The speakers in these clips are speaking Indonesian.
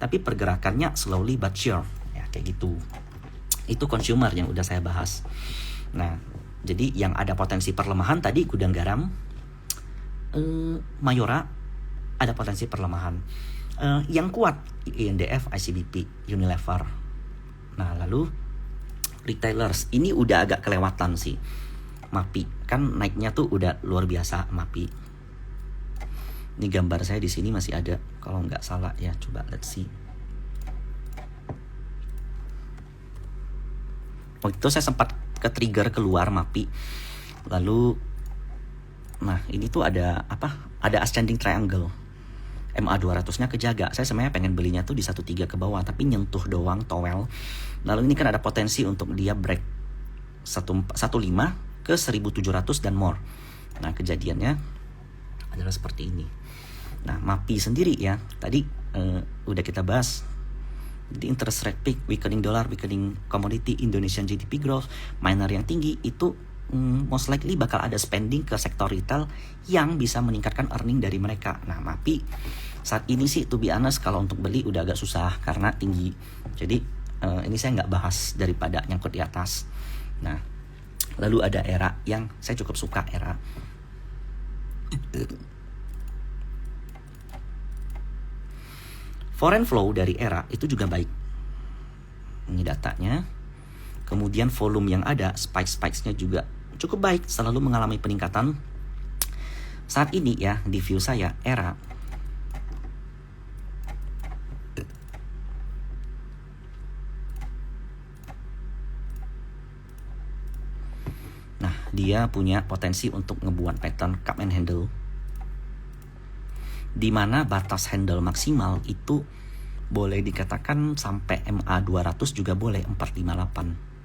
tapi pergerakannya slowly but sure, ya kayak gitu. Itu consumer yang udah saya bahas. Nah, jadi yang ada potensi perlemahan tadi gudang garam, Mayora ada potensi perlemahan. Yang kuat INDF, ICBP, Unilever. Nah, lalu retailers ini udah agak kelewatan sih. MAPI kan naiknya tuh udah luar biasa MAPI. Ini gambar saya di sini masih ada kalau nggak salah ya, coba let's see. Waktu itu saya sempat ke trigger keluar MAPI. Lalu nah ini tuh ada apa? Ada ascending triangle. MA 200-nya kejaga. Saya sebenarnya pengen belinya tuh di 13 ke bawah, tapi nyentuh doang towel. Lalu ini kan ada potensi untuk dia break 15 ke 1700 dan more. Nah, kejadiannya adalah seperti ini. Nah, MAPI sendiri ya, tadi udah kita bahas. Di interest rate peak, weakening dollar, weakening commodity, Indonesian GDP growth, minor yang tinggi, itu most likely bakal ada spending ke sektor retail yang bisa meningkatkan earning dari mereka. Nah, MAPI saat ini sih to be honest kalau untuk beli udah agak susah karena tinggi. Jadi ini saya nggak bahas daripada nyangkut di atas. Nah, lalu ada ERA yang saya cukup suka ERA. Foreign flow dari ERA itu juga baik. Ini datanya. Kemudian volume yang ada, spikes-nya juga cukup baik, selalu mengalami peningkatan. Saat ini ya, di view saya, ERA nah, dia punya potensi untuk ngebuat pattern cup and handle, di mana batas handle maksimal itu boleh dikatakan sampai MA 200 juga boleh 458.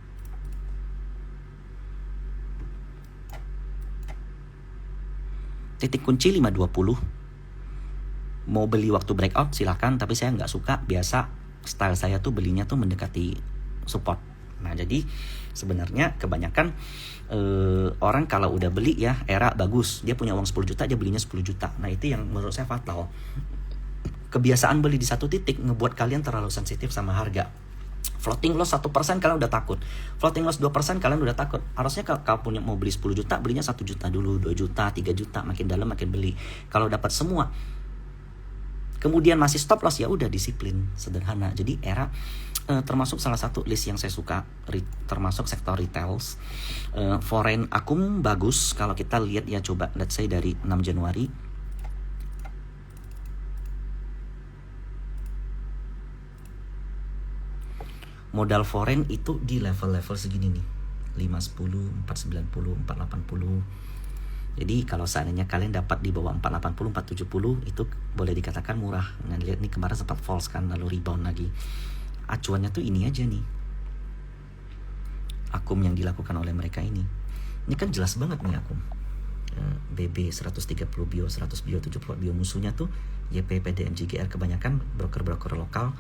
Titik kunci 520. Mau beli waktu breakout silahkan, tapi saya nggak suka. Biasa style saya tuh belinya tuh mendekati support. Nah, jadi sebenarnya kebanyakan orang kalau udah beli ya ERA bagus, dia punya uang 10 juta, dia belinya 10 juta. Nah, itu yang menurut saya fatal. Kebiasaan beli di satu titik ngebuat kalian terlalu sensitif sama harga. Floating loss 1% kalian udah takut. Floating loss 2% kalian udah takut. Harusnya kalau punya mau beli 10 juta, belinya 1 juta dulu, 2 juta, 3 juta, makin dalam makin beli. Kalau dapat semua kemudian masih stop loss, ya udah disiplin, sederhana. Jadi ERA termasuk salah satu list yang saya suka, termasuk sektor retails. Foreign akum bagus kalau kita lihat ya, coba let's say dari 6 Januari. Modal foreign itu di level-level segini nih, 510, 490, 480. Jadi kalau seandainya kalian dapat di bawah 480, 470 itu boleh dikatakan murah. Nah, lihat nih kemarin sempat false kan, lalu rebound lagi. Acuannya tuh ini aja nih, akum yang dilakukan oleh mereka ini. Ini kan jelas banget nih akum. BB 130 bio, 100 bio, 70 bio. Musuhnya tuh YP, PDM, JGR, kebanyakan broker-broker lokal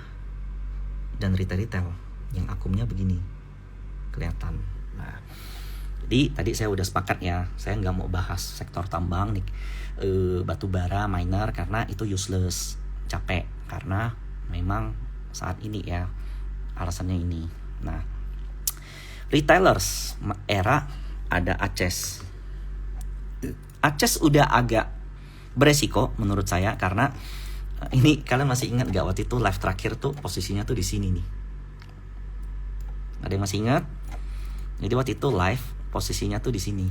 dan retail-retail yang akumnya begini kelihatan. Nah, jadi tadi saya udah sepakat ya, saya nggak mau bahas sektor tambang nih, batu bara, miner, karena itu useless, capek, karena memang saat ini ya alasannya ini. Nah, retailers ERA ada ACES. ACES udah agak beresiko menurut saya, karena ini kalian masih ingat gak waktu itu live terakhir tuh posisinya tuh di sini nih. Ada yang masih ingat? Jadi waktu itu live posisinya tuh di sini.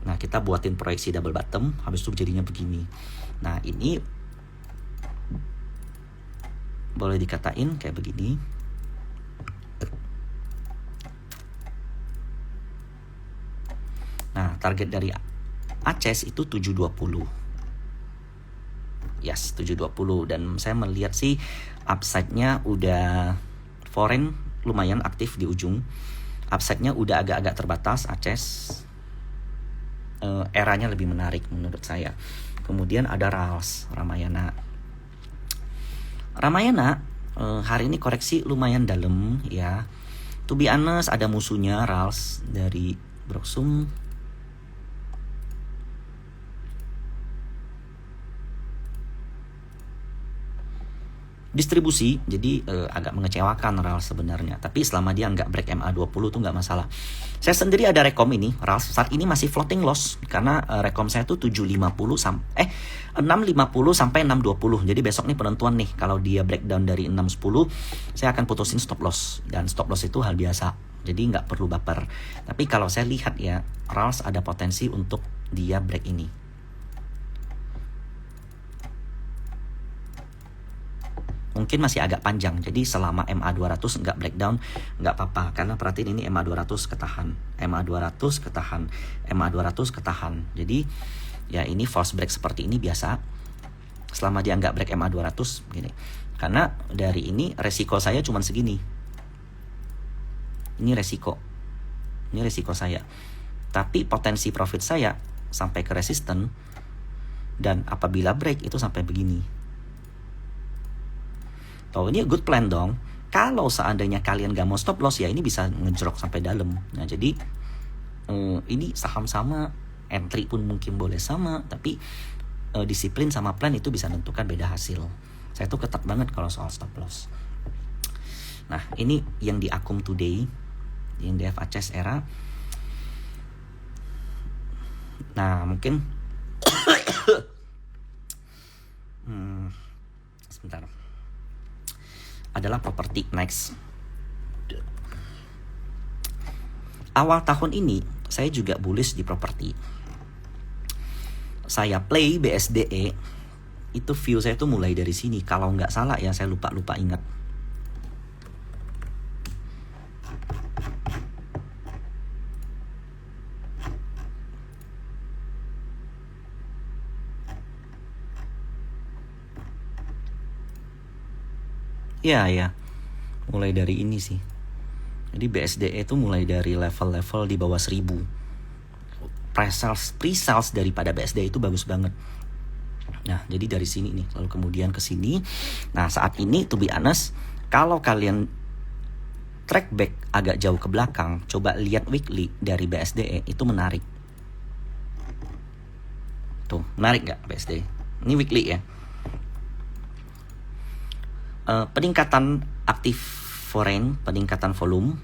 Nah, kita buatin proyeksi double bottom, habis itu jadinya begini. Nah, ini boleh dikatain kayak begini. Nah, target dari ACES itu 720. Yes, 720. Dan saya melihat sih upside-nya udah foreign lumayan aktif di ujung. Upside-nya udah agak-agak terbatas ACES. Eranya lebih menarik menurut saya. Kemudian ada RALS, Ramayana. Ramayana hari ini koreksi lumayan dalam ya. To be honest, ada musuhnya RALS dari Broksum. distribusi, jadi agak mengecewakan RALS sebenarnya. Tapi selama dia nggak break MA20 tuh nggak masalah. Saya sendiri ada rekom ini, RALS saat ini masih floating loss karena rekom saya tuh 650 sampai 620. Jadi besok nih penentuan nih, kalau dia breakdown dari 610, saya akan putusin stop loss, dan stop loss itu hal biasa. Jadi nggak perlu baper. Tapi kalau saya lihat ya, RALS ada potensi untuk dia break ini. Mungkin masih agak panjang, jadi selama MA200 nggak breakdown nggak apa-apa, karena perhatiin ini MA200 ketahan, MA200 ketahan, MA200 ketahan. Jadi ya ini false break seperti ini biasa selama dia nggak break MA200 gini. Karena dari ini resiko saya cuma segini, ini resiko saya, tapi potensi profit saya sampai ke resisten, dan apabila break itu sampai begini. Oh, ini good plan dong. Kalau seandainya kalian gak mau stop loss, ya ini bisa ngejrok sampai dalam. Nah, jadi ini saham sama, entry pun mungkin boleh sama, tapi disiplin sama plan itu bisa menentukan beda hasil. Saya tuh ketat banget kalau soal stop loss. Nah, ini yang di Akum Today, yang di FHS era. Nah, mungkin sebentar. Adalah properti next. Awal tahun ini saya juga bullish di properti. Saya play BSDE, itu view saya tuh mulai dari sini. Kalau nggak salah ya, saya lupa ingat. Ya, mulai dari ini sih. Jadi BSDE itu mulai dari level-level di bawah 1000. Pre-sales daripada BSDE itu bagus banget. Nah, jadi dari sini nih, lalu kemudian ke sini. Nah, saat ini to be honest, kalau kalian track back agak jauh ke belakang, coba lihat weekly dari BSDE, itu menarik. Tuh, menarik nggak BSDE? Ini weekly ya. Peningkatan aktif foreign, peningkatan volume,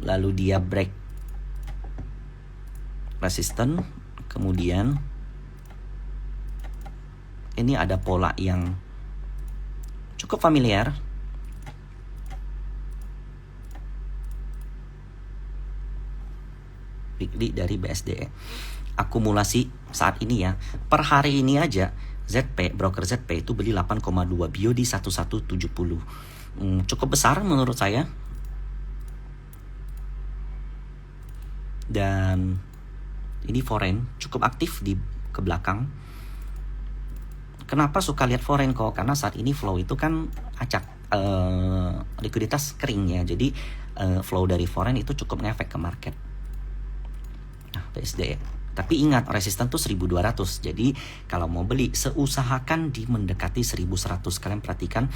lalu dia break resisten, kemudian ini ada pola yang cukup familiar. Weekly dari BSDE. Akumulasi saat ini ya, per hari ini aja ZP, broker ZP itu beli 8,2 bio di 1170. Cukup besar menurut saya. Dan ini foreign cukup aktif di ke belakang. Kenapa suka lihat foreign kok? Karena saat ini flow itu kan acak, likuiditas kering ya. Jadi flow dari foreign itu cukup ngefek ke market. Nah, BSDE. Tapi ingat, resisten tuh 1200. Jadi kalau mau beli, seusahakan di mendekati 1100. Kalian perhatikan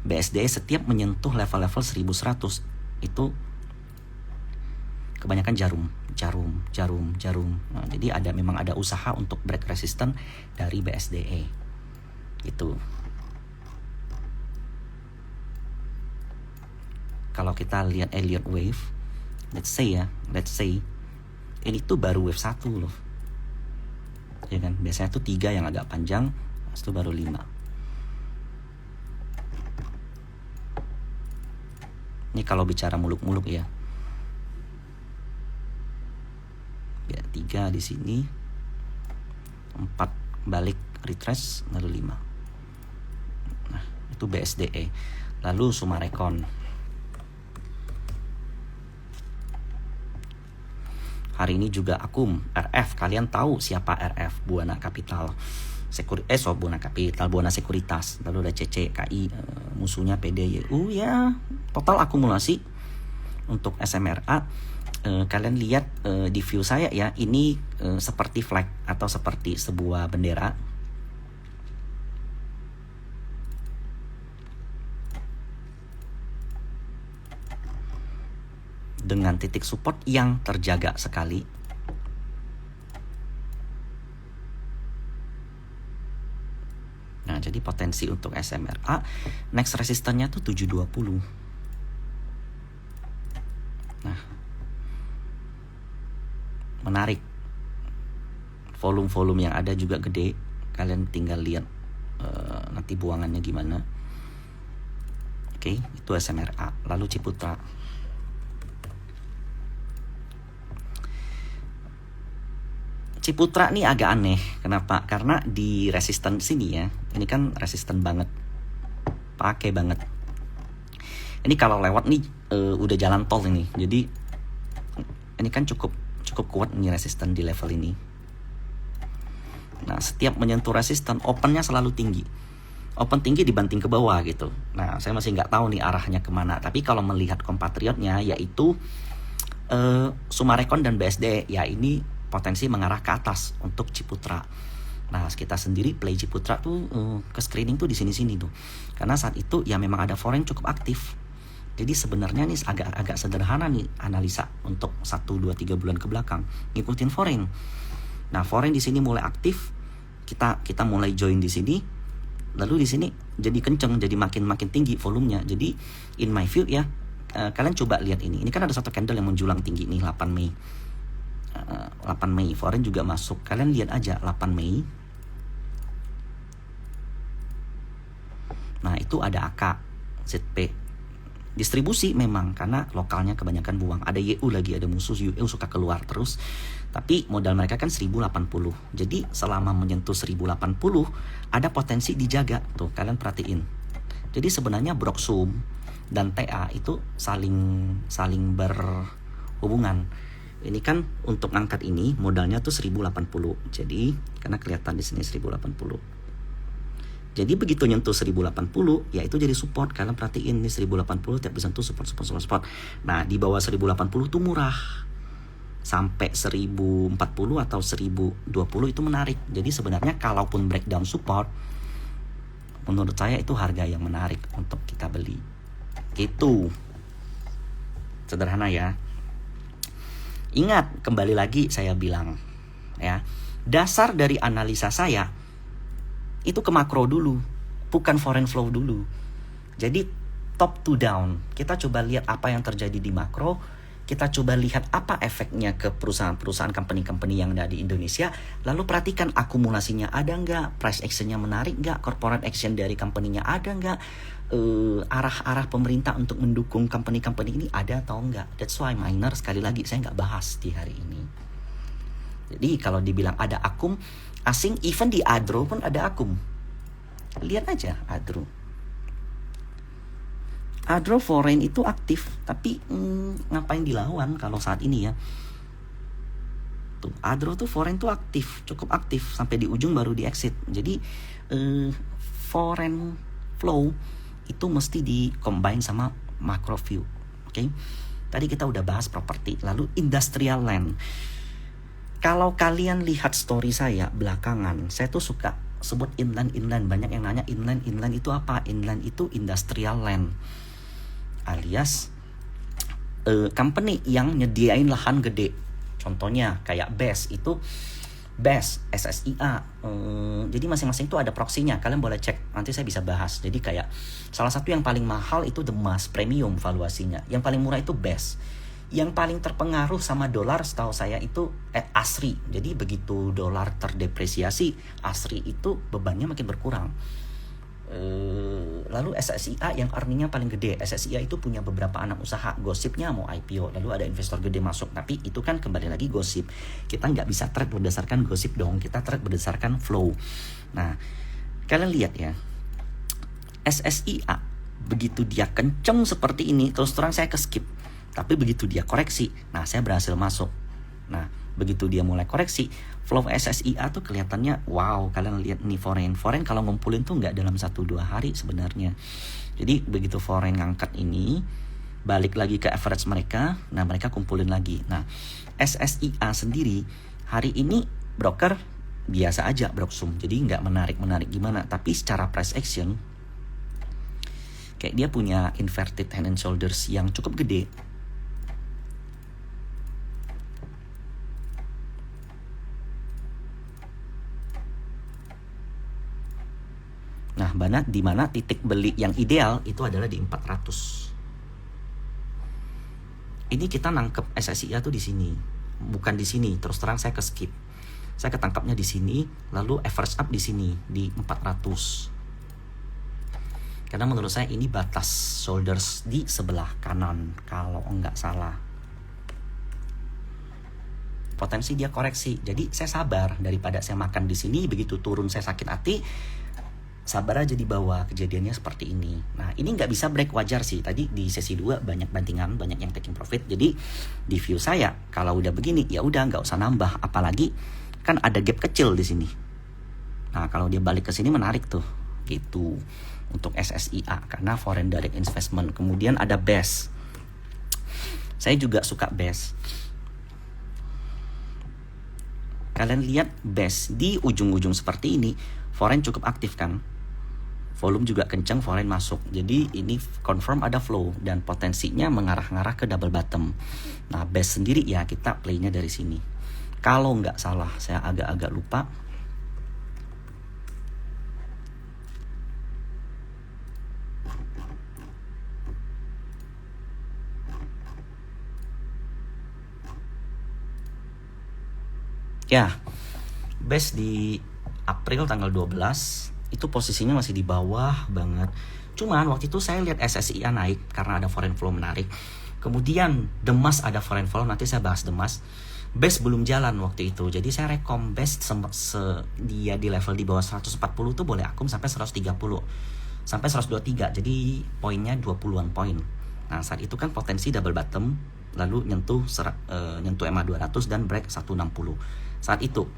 BSDE setiap menyentuh level-level 1100 itu kebanyakan jarum. Nah, jadi memang ada usaha untuk break resisten dari BSDE. Gitu. Kalau kita lihat Elliott Wave, let's say ini tuh baru wave 1 loh, ya kan? Biasanya tuh 3 yang agak panjang, itu baru 5. Ini kalau bicara muluk-muluk ya. Ya 3 di sini, 4 balik retrace, lalu 5. Nah, itu BSDE. Lalu Sumarekon. Hari ini juga Akum, RF. Kalian tahu siapa RF? Buana Capital. Buana Sekuritas. Lalu ada CCKI, musuhnya PDYU ya. Total akumulasi untuk SMRA. Kalian lihat di view saya ya, ini seperti flag atau seperti sebuah bendera. Dengan titik support yang terjaga sekali. Nah, jadi Jadi potensi untuk SMRA next resistannya tuh 720. Nah, menarik. Volume-volume yang ada juga gede. Kalian tinggal lihat nanti buangannya gimana. Oke, itu SMRA. Lalu Ciputra. Ciputra nih agak aneh. Kenapa? Karena di resisten sini ya. Ini kan resisten banget. Pakai banget. Ini kalau lewat nih udah jalan tol ini. Jadi ini kan cukup kuat nih resisten di level ini. Nah, setiap menyentuh resisten, opennya selalu tinggi. Open tinggi dibanting ke bawah gitu. Nah, saya masih nggak tahu nih arahnya kemana. Tapi kalau melihat kompatriotnya, yaitu Summarecon dan BSD, ya ini potensi mengarah ke atas untuk Ciputra. Nah, kita sendiri play Ciputra tuh ke screening tuh di sini-sini tuh. Karena saat itu ya memang ada foreign cukup aktif. Jadi sebenarnya nih agak sederhana nih analisa untuk 1, 2, 3 bulan ke belakang. Ngikutin foreign. Nah, foreign di sini mulai aktif, kita mulai join di sini, lalu di sini jadi kenceng, jadi makin tinggi volumenya. Jadi in my view ya, kalian coba lihat ini. Ini kan ada satu candle yang menjulang tinggi nih 8 Mei. 8 Mei foreign juga masuk. Kalian lihat aja 8 Mei. Nah, itu ada AK, ZP. Distribusi memang karena lokalnya kebanyakan buang. Ada YU lagi, ada musuh YU suka keluar terus. Tapi modal mereka kan 1080. Jadi selama menyentuh 1080 ada potensi dijaga. Tuh, kalian perhatiin. Jadi sebenarnya Broksum dan TA itu saling berhubungan. Ini kan untuk angkat ini modalnya tuh 1080. Jadi karena kelihatan di sini 1080. Jadi begitu nyentuh 1080, ya itu jadi support. Kalian perhatiin nih 1080 tiap disentuh support. Nah, di bawah 1080 tuh murah. Sampai 1040 atau 1020 itu menarik. Jadi sebenarnya kalaupun breakdown support, menurut saya itu harga yang menarik untuk kita beli. Gitu. Sederhana ya. Ingat, kembali lagi saya bilang ya, dasar dari analisa saya itu ke makro dulu, bukan foreign flow dulu. Jadi top to down, kita coba lihat apa yang terjadi di makro, kita coba lihat apa efeknya ke perusahaan-perusahaan company-company yang ada di Indonesia, lalu perhatikan akumulasinya ada nggak, price actionnya menarik nggak, corporate action dari company-nya ada nggak, arah-arah pemerintah untuk mendukung company-company ini ada atau enggak. That's why miner, sekali lagi saya nggak bahas di hari ini. Jadi kalau dibilang ada akum asing, even di Adro pun ada akum. Lihat aja Adro. Adro foreign itu aktif, tapi ngapain dilawan kalau saat ini ya? Tuh, Adro tuh foreign tuh aktif, cukup aktif sampai di ujung baru di exit. Jadi foreign flow itu mesti di combine sama macro view. Oke. Tadi kita udah bahas properti, lalu industrial land. Kalau kalian lihat story saya belakangan, saya tuh suka sebut inland. Banyak yang nanya inland itu apa? Inland itu industrial land, alias company yang nyediain lahan gede. Contohnya kayak BES itu, BES, SSIA. Jadi masing-masing itu ada proksinya. Kalian boleh cek, nanti saya bisa bahas. Jadi kayak salah satu yang paling mahal itu The Mas Premium valuasinya. Yang paling murah itu BES. Yang paling terpengaruh sama dolar setahu saya itu ASRI. Jadi begitu dolar terdepresiasi, ASRI itu bebannya makin berkurang. Lalu SSIA yang earningnya paling gede. SSIA itu punya beberapa anak usaha, gosipnya mau IPO, lalu ada investor gede masuk. Tapi itu kan kembali lagi gosip. Kita nggak bisa trade berdasarkan gosip dong, kita trade berdasarkan flow. Nah, kalian lihat ya, SSIA begitu dia kenceng seperti ini, terus terang saya ke skip. Tapi begitu dia koreksi, nah saya berhasil masuk. Nah, begitu dia mulai koreksi, flow SSIA tuh kelihatannya wow. Kalian lihat nih foreign kalau ngumpulin tuh nggak dalam 1-2 hari sebenarnya. Jadi begitu foreign ngangkat ini, balik lagi ke average mereka, nah mereka kumpulin lagi. Nah, SSIA sendiri hari ini broker biasa aja Broksum, jadi nggak menarik gimana. Tapi secara price action, kayak dia punya inverted head and shoulders yang cukup gede. Nah, di mana titik beli yang ideal itu adalah di 400. Ini kita nangkep SSIA tuh di sini, bukan di sini. Terus terang saya ke skip. Saya ketangkapnya di sini, lalu average up di sini di 400. Karena menurut saya ini batas shoulders di sebelah kanan kalau enggak salah. Potensi dia koreksi. Jadi saya sabar daripada saya makan di sini, begitu turun saya sakit hati. Sabar aja di bawah, kejadiannya seperti ini. Nah, ini nggak bisa break, wajar sih. Tadi di sesi 2 banyak bantingan, banyak yang taking profit. Jadi di view saya kalau udah begini ya udah nggak usah nambah, apalagi kan ada gap kecil di sini. Nah, kalau dia balik ke sini menarik tuh. Gitu. Untuk SSIA karena foreign direct investment. Kemudian ada BES. Saya juga suka BES. Kalian lihat BES di ujung-ujung seperti ini, foreign cukup aktif kan? Volume juga kencang, foreign masuk. Jadi ini confirm ada flow dan potensinya mengarah-ngarah ke double bottom. Nah, BES sendiri ya kita playnya dari sini. Kalau nggak salah, saya agak-agak lupa. Ya, BES di April tanggal 12 itu posisinya masih di bawah banget. Cuman waktu itu saya lihat SSIA naik karena ada foreign flow menarik. Kemudian Demas ada foreign flow, nanti saya bahas Demas. BES belum jalan waktu itu. Jadi saya rekom BES dia di level di bawah 140 tuh boleh akum sampai 130. Sampai 123. Jadi poinnya 20-an poin. Nah, saat itu kan potensi double bottom lalu nyentuh EMA 200 dan break 160. Saat itu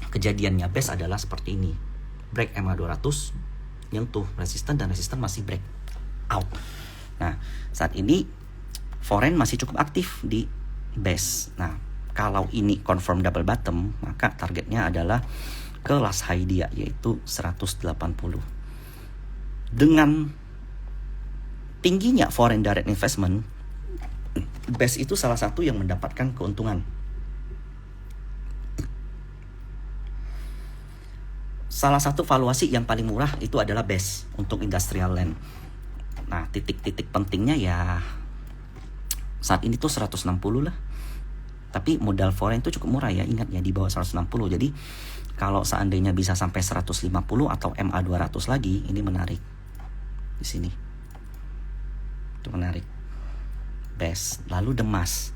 kejadiannya BES adalah seperti ini. Break EMA 200, nyentuh resisten dan resisten masih break out. Nah, saat ini foreign masih cukup aktif di BES. Nah, kalau ini confirm double bottom, maka targetnya adalah ke last high dia, yaitu 180. Dengan tingginya foreign direct investment, BES itu salah satu yang mendapatkan keuntungan. Salah satu valuasi yang paling murah itu adalah BES untuk industrial land. Nah, titik-titik pentingnya ya saat ini tuh 160 lah. Tapi modal foreign itu cukup murah ya, ingat ya di bawah 160. Jadi kalau seandainya bisa sampai 150 atau MA 200 lagi, ini menarik. Di sini. Itu menarik. BES, lalu Demas.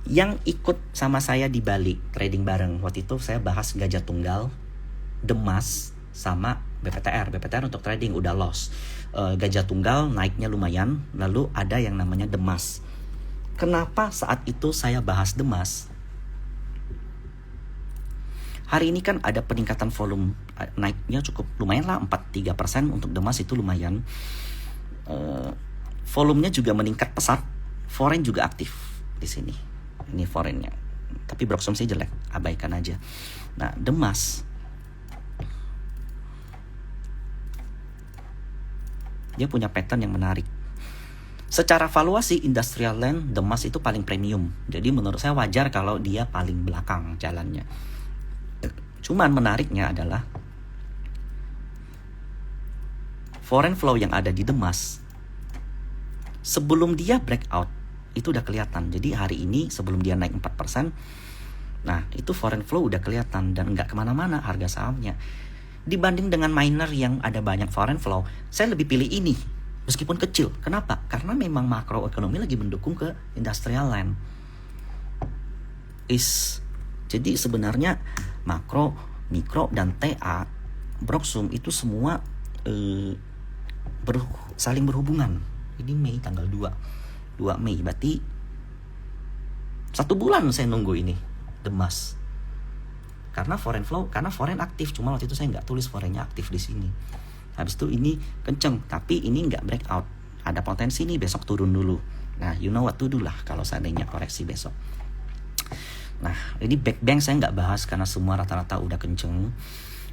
Yang ikut sama saya di Bali trading bareng. Waktu itu saya bahas Gajah Tunggal, Demas sama BPTR. BPTR untuk trading udah loss. Gajah Tunggal naiknya lumayan, lalu ada yang namanya Demas. Kenapa saat itu saya bahas Demas? Hari ini kan ada peningkatan volume, naiknya cukup lumayan lah, 43% untuk Demas itu lumayan. Volumenya juga meningkat pesat, foreign juga aktif di sini. Ini foreignnya, tapi Broxom sih jelek, abaikan aja. Nah, Demas dia punya pattern yang menarik. Secara valuasi industrial land, Demas itu paling premium. Jadi menurut saya wajar kalau dia paling belakang jalannya. Cuman menariknya adalah foreign flow yang ada di Demas sebelum dia breakout itu udah kelihatan. Jadi hari ini sebelum dia naik 4%, nah itu foreign flow udah kelihatan dan nggak kemana-mana harga sahamnya. Dibanding dengan miner yang ada banyak foreign flow, saya lebih pilih ini meskipun kecil. Kenapa? Karena memang makroekonomi lagi mendukung ke industrial land. Jadi sebenarnya makro, mikro, dan TA Broxom itu semua saling berhubungan. Ini Mei tanggal 2 Mei, berarti 1 bulan saya nunggu ini Demas. Karena foreign flow, karena foreign aktif. Cuma waktu itu saya nggak tulis foreignnya aktif di sini. Habis itu ini kenceng, tapi ini nggak breakout. Ada potensi nih besok turun dulu. Nah, you know what to do lah kalau seandainya koreksi besok. Nah, ini back bank saya nggak bahas karena semua rata-rata udah kenceng.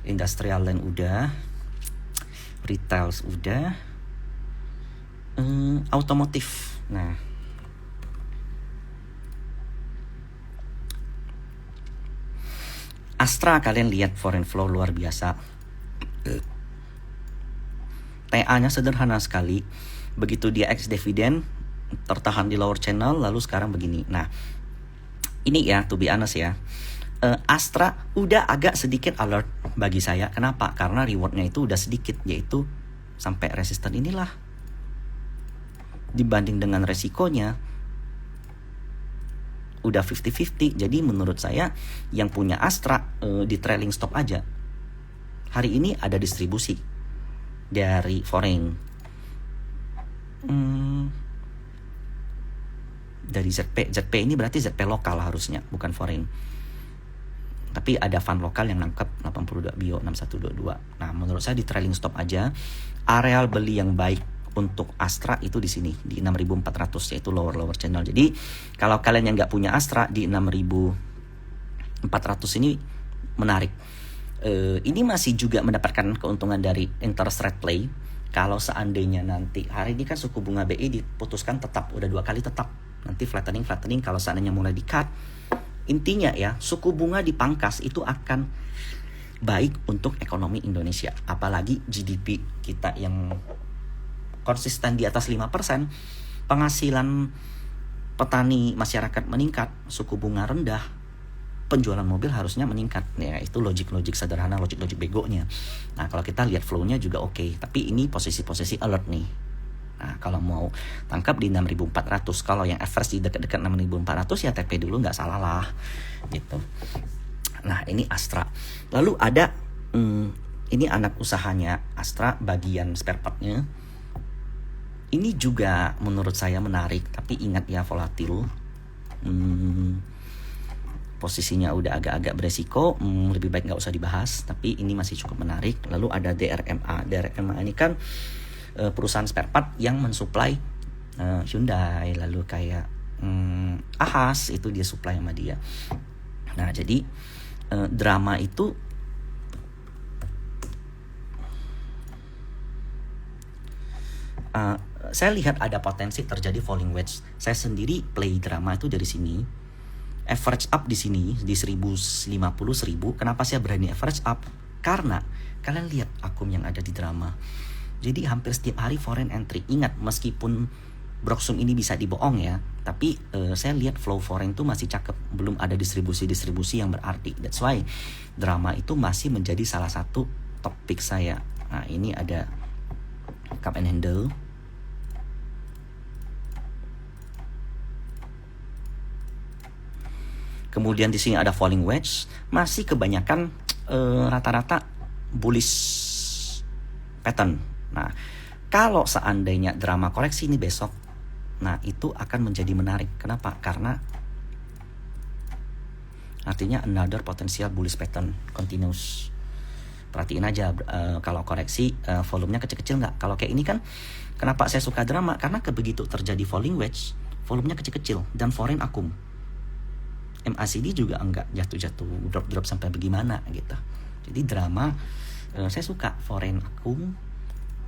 Industrial land udah, retails udah, otomotif. Nah, Astra kalian lihat foreign flow luar biasa. EA-nya sederhana sekali. Begitu dia ex dividend tertahan di lower channel, lalu sekarang begini. Nah, ini ya, to be honest ya, Astra udah agak sedikit alert bagi saya. Kenapa? Karena rewardnya itu udah sedikit, yaitu sampai resisten inilah. Dibanding dengan resikonya udah 50-50. Jadi menurut saya yang punya Astra di trailing stop aja. Hari ini ada distribusi dari foreign, dari ZP ini berarti ZP lokal harusnya, bukan foreign. Tapi ada fund lokal yang nangkep 82 bio 6122. Nah, menurut saya di trailing stop aja. Areal beli yang baik untuk Astra itu di sini di 6.400, yaitu lower channel. Jadi kalau kalian yang nggak punya Astra di 6.400 ini menarik. Ini masih juga mendapatkan keuntungan dari interest rate play. Kalau seandainya nanti hari ini kan suku bunga BI diputuskan tetap, udah 2 kali tetap. Nanti flattening kalau seandainya mulai di cut. Intinya ya, suku bunga dipangkas itu akan baik untuk ekonomi Indonesia. Apalagi GDP kita yang konsisten di atas 5%, penghasilan petani masyarakat meningkat, suku bunga rendah, penjualan mobil harusnya meningkat. Ya, itu logik sederhana, logik begonya. Nah, kalau kita lihat flow-nya juga oke. Tapi ini posisi alert nih. Nah, kalau mau tangkap di 6.400, kalau yang average di dekat-dekat 6.400 ya TP dulu, nggak salah lah gitu. Nah, ini Astra. Lalu ada ini anak usahanya Astra, bagian spare part-nya. Ini juga menurut saya menarik, tapi ingat ya volatil. Posisinya udah agak-agak beresiko, lebih baik nggak usah dibahas. Tapi ini masih cukup menarik. Lalu ada DRMA. DRMA ini kan perusahaan spare part yang mensuplai Hyundai, lalu kayak Ahas, itu dia supply sama dia. Nah, jadi drama itu saya lihat ada potensi terjadi falling wedge. Saya sendiri play drama itu dari sini. Average up di sini di 1.050 1.000. Kenapa saya berani average up? Karena kalian lihat akum yang ada di drama. Jadi hampir setiap hari foreign entry. Ingat, meskipun Broksum ini bisa dibohong ya, tapi saya lihat flow foreign itu masih cakep. Belum ada distribusi yang berarti. That's why drama itu masih menjadi salah satu topik saya. Nah, ini ada cup and handle. Kemudian di sini ada falling wedge. Masih kebanyakan rata-rata bullish pattern. Nah, kalau seandainya drama koreksi ini besok, nah itu akan menjadi menarik. Kenapa? Karena artinya another potential bullish pattern continuous. Perhatiin aja kalau koreksi volumenya kecil-kecil nggak. Kalau kayak ini kan, kenapa saya suka drama? Karena begitu terjadi falling wedge, volumenya kecil-kecil dan foreign akum. MACD juga enggak jatuh-jatuh, drop sampai bagaimana gitu. Jadi drama saya suka foreign akum.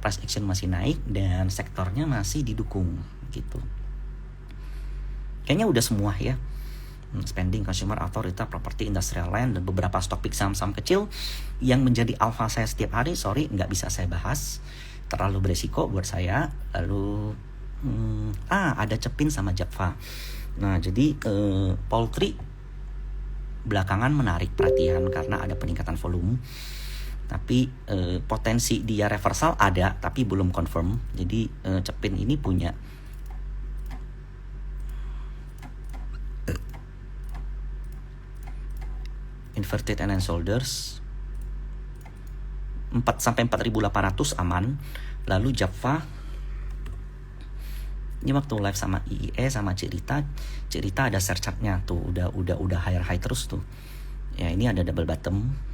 Price action masih naik dan sektornya masih didukung gitu. Kayaknya udah semua ya. Spending, consumer, auto, retail, property, industrial, land, dan beberapa stok pick saham-saham kecil yang menjadi alpha saya setiap hari. Sorry, nggak bisa saya bahas, terlalu beresiko buat saya. Lalu ada Cepin sama Japfa. Nah, jadi poultry belakangan menarik perhatian karena ada peningkatan volume. Tapi potensi dia reversal ada, tapi belum confirm. Jadi Cepin ini punya inverted head and shoulders 4 sampai 4.800 aman. Lalu Japfa ini waktu live sama IIE sama Cerita ada share chart-nya tuh, udah high terus tuh. Ya, ini ada double bottom.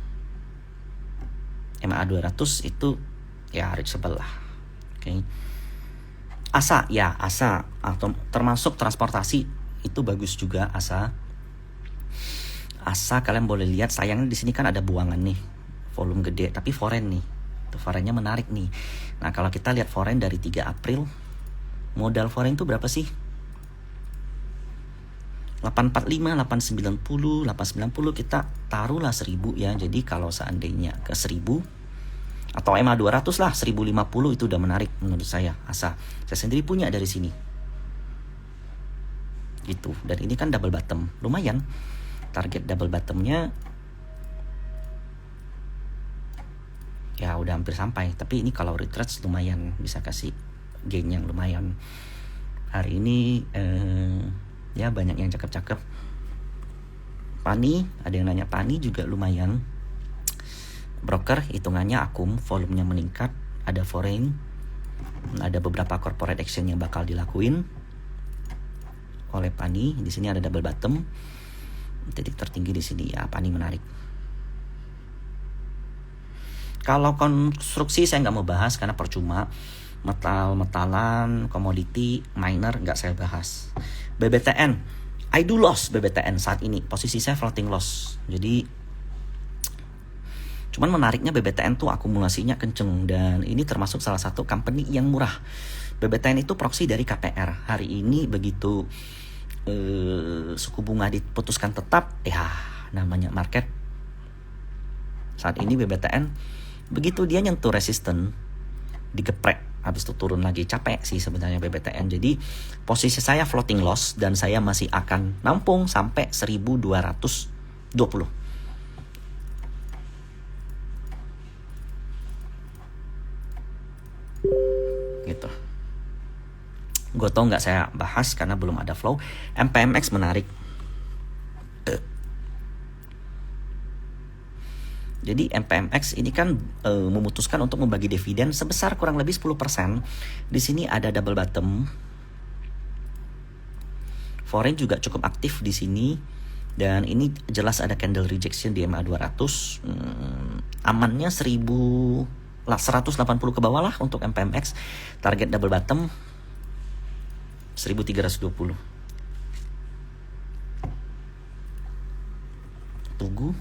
MA 200 itu ya reachable lah. Oke. Asa atau termasuk transportasi itu bagus juga Asa kalian boleh lihat, sayangnya di sini kan ada buangan nih, volume gede tapi foreign nih. Tuh foreignnya menarik nih. Nah, kalau kita lihat foreign dari 3 April, modal foreign itu berapa sih? 845, 890, 890, kita taruhlah 1.000 ya. Jadi kalau seandainya ke 1.000, Atau MA 200 lah, 1050 itu udah menarik menurut saya. Saya sendiri punya dari sini. Gitu. Dan ini kan double bottom, lumayan. Target double bottomnya ya udah hampir sampai. Tapi ini kalau retrace lumayan, bisa kasih gain yang lumayan. Hari ini ya banyak yang cakep-cakep. Pani, ada yang nanya Pani juga lumayan. Broker hitungannya akum, volumenya meningkat, ada foreign, ada beberapa corporate action yang bakal dilakuin oleh Pani. Di sini ada double bottom, titik tertinggi di sini ya. Pani menarik. Kalau konstruksi saya nggak mau bahas karena percuma. Metalan, komoditi, miner nggak saya bahas. BBTN, I do loss BBTN saat ini. Posisi saya floating loss. Jadi cuman menariknya BBTN tuh akumulasinya kenceng, dan ini termasuk salah satu company yang murah. BBTN itu proxy dari KPR. Hari ini begitu suku bunga diputuskan tetap, ya namanya market. Saat ini BBTN begitu dia nyentuh resisten, digeprek, habis itu turun lagi. Capek sih sebenarnya BBTN. Jadi posisi saya floating loss dan saya masih akan nampung sampai 1220. Gitu. Gue tau nggak saya bahas karena belum ada flow. MPMX menarik. Jadi MPMX ini kan memutuskan untuk membagi dividen sebesar kurang lebih 10%. Di sini ada double bottom. Foreign juga cukup aktif di sini. Dan ini jelas ada candle rejection di MA 200. Amannya 180 ke bawah lah untuk MPMX. Target double bottom 1320. Tugu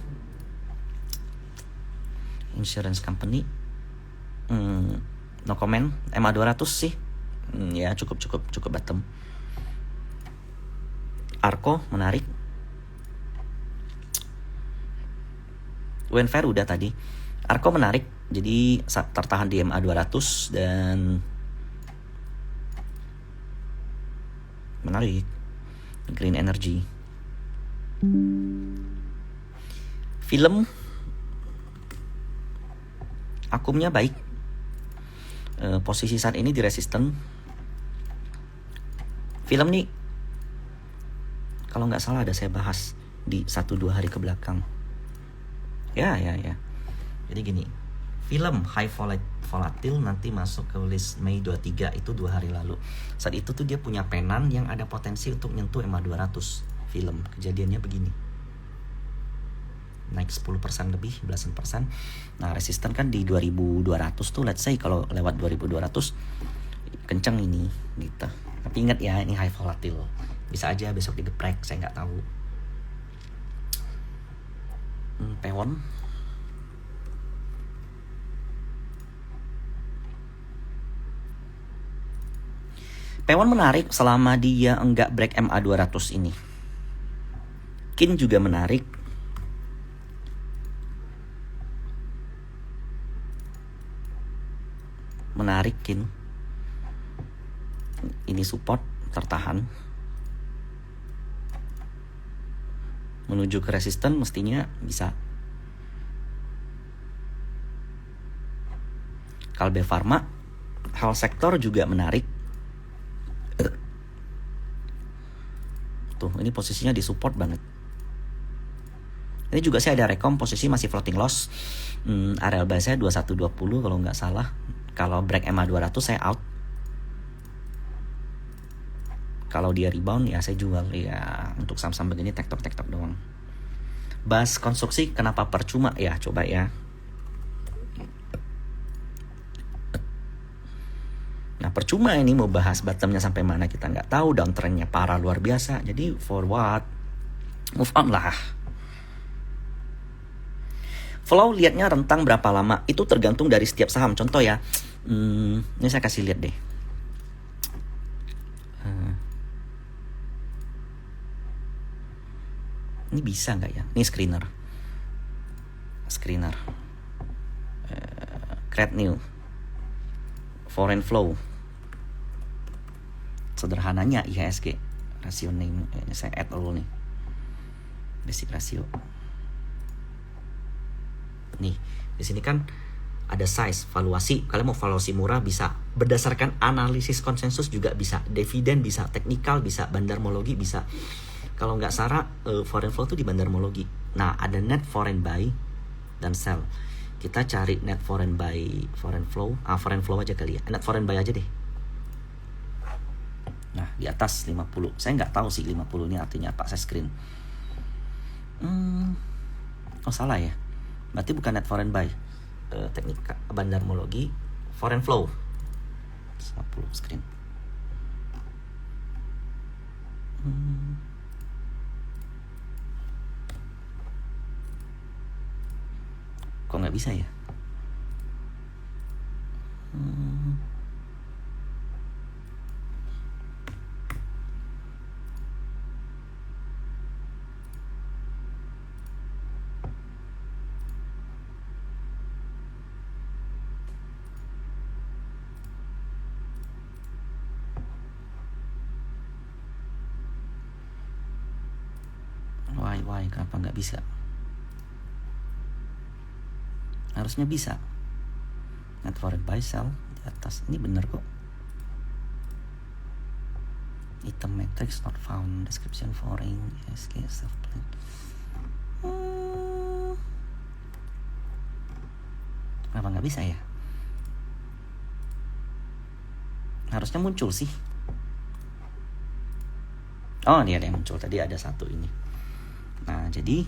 insurance company, no comment. MA 200 sih ya cukup bottom. Arko menarik. Wenfair udah tadi. Arko menarik, jadi tertahan di MA 200 dan menarik. Green energy. Film akumnya baik. Posisi saat ini di resisten. Film nih kalau nggak salah ada saya bahas di 1-2 hari ke belakang. Ya. Jadi gini, film high volatile nanti masuk ke list Mei 23 itu 2 hari lalu. Saat itu tuh dia punya penan yang ada potensi untuk nyentuh MA 200. Film, kejadiannya begini. Naik 10% lebih, belasan persen. Nah, resisten kan di 2200 tuh, let's say kalau lewat 2200 kenceng ini gitu. Tapi ingat ya, ini high volatile. Bisa aja besok digeprek, saya nggak tahu. Pewon. Pewon menarik selama dia enggak break MA 200 ini. Kin juga menarik. Menarik Kin. Ini support tertahan. Menuju ke resisten mestinya bisa. Kalbe Pharma, health sector juga menarik. Tuh, ini posisinya di support banget. Ini juga saya ada rekom, posisi masih floating loss. Area buy saya 2120 kalau nggak salah. Kalau break MA 200 saya out. Kalau dia rebound ya saya jual ya. Untuk saham-saham begini tektok doang. Bahas konstruksi kenapa percuma ya, coba ya. Nah, percuma ini mau bahas bottomnya sampai mana kita nggak tahu, downtrendnya parah luar biasa. Jadi for what? Move on lah. Flow liatnya rentang berapa lama itu tergantung dari setiap saham. Contoh ya, ini saya kasih lihat deh. Ini bisa nggak ya? Ini screener. create new, foreign flow. Sederhananya IHSG, rasio name, ini saya add dulu nih, basic rasio. Nih, di sini kan ada size, valuasi. Kalian mau valuasi murah bisa, berdasarkan analisis konsensus juga bisa, dividen bisa, teknikal bisa, bandarmologi bisa. Kalau nggak salah foreign flow tuh di bandarmologi. Nah, ada net foreign buy dan sell. Kita cari net foreign buy, foreign flow aja kali ya. Net foreign buy aja deh. Nah, di atas 50. Saya nggak tahu sih 50 ini artinya apa. Saya screen. Oh, salah ya. Berarti bukan net foreign buy. Teknik bandarmologi, foreign flow. 50 screen. Kok nggak bisa ya? Why? Kenapa nggak bisa? Harusnya bisa. Net foreign buy sell di atas. Ini bener kok. Item matrix not found. Description foreign. IHSG self plan. Kenapa nggak bisa ya? Harusnya muncul sih. Oh, ini ada yang muncul. Tadi ada satu ini. Nah, jadi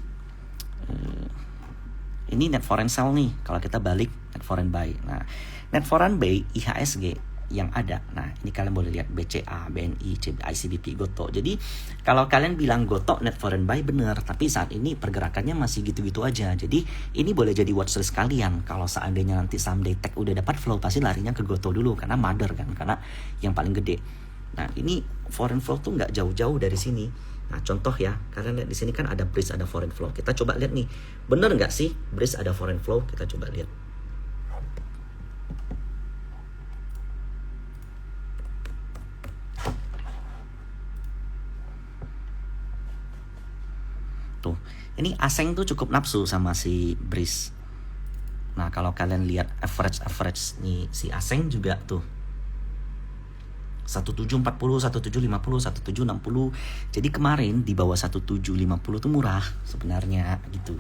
ini net foreign sell nih. Kalau kita balik net foreign buy. Nah, net foreign buy IHSG yang ada. Nah, ini kalian boleh lihat BCA, BNI, ICBP, Gotoh. Jadi kalau kalian bilang Gotoh net foreign buy bener, tapi saat ini pergerakannya masih gitu-gitu aja. Jadi ini boleh jadi watchlist kalian. Kalau seandainya nanti someday tech udah dapat flow, pasti larinya ke Gotoh dulu karena mother kan, karena yang paling gede. Nah, ini foreign flow tuh nggak jauh-jauh dari sini. Nah, contoh ya, kalian lihat di sini kan ada bridge, ada foreign flow. Kita coba lihat nih, bener nggak sih bridge ada foreign flow? Kita coba lihat. Tuh, ini aseng tuh cukup nafsu sama si bridge. Nah, kalau kalian lihat average nih si aseng juga tuh 1740, 1750, 1760. Jadi kemarin di bawah 1750 tuh murah sebenarnya gitu.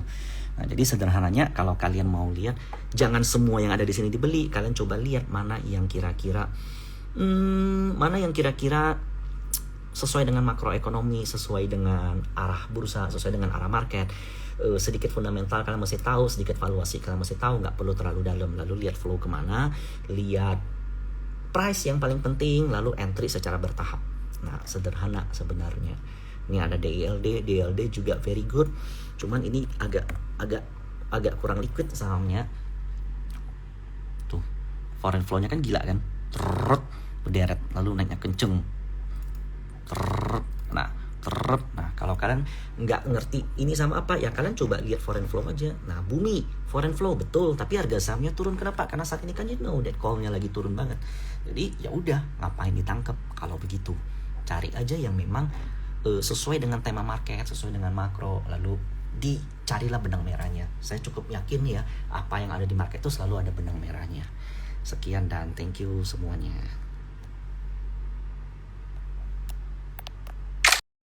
Nah, jadi sederhananya kalau kalian mau lihat, jangan semua yang ada di sini dibeli. Kalian coba lihat mana yang kira-kira sesuai dengan makroekonomi, sesuai dengan arah bursa, sesuai dengan arah market. Sedikit fundamental kalian mesti tahu, sedikit valuasi kalian mesti tahu, nggak perlu terlalu dalam. Lalu lihat flow kemana, lihat price yang paling penting, lalu entry secara bertahap. Nah, sederhana sebenarnya. Ini ada DLD juga very good. Cuman ini agak kurang liquid sahamnya. Tuh, foreign flow-nya kan gila kan? Terut, berderet, lalu naiknya kenceng. Nah, kalau kalian nggak ngerti ini sama apa, ya kalian coba lihat foreign flow aja. Nah, Bumi foreign flow betul, tapi harga sahamnya turun. Kenapa? Karena saat ini kan that call-nya lagi turun banget. Jadi ya udah, ngapain ditangkep kalau begitu? Cari aja yang memang sesuai dengan tema market, sesuai dengan makro, lalu dicarilah benang merahnya. Saya cukup yakin ya, apa yang ada di market itu selalu ada benang merahnya. Sekian dan thank you semuanya.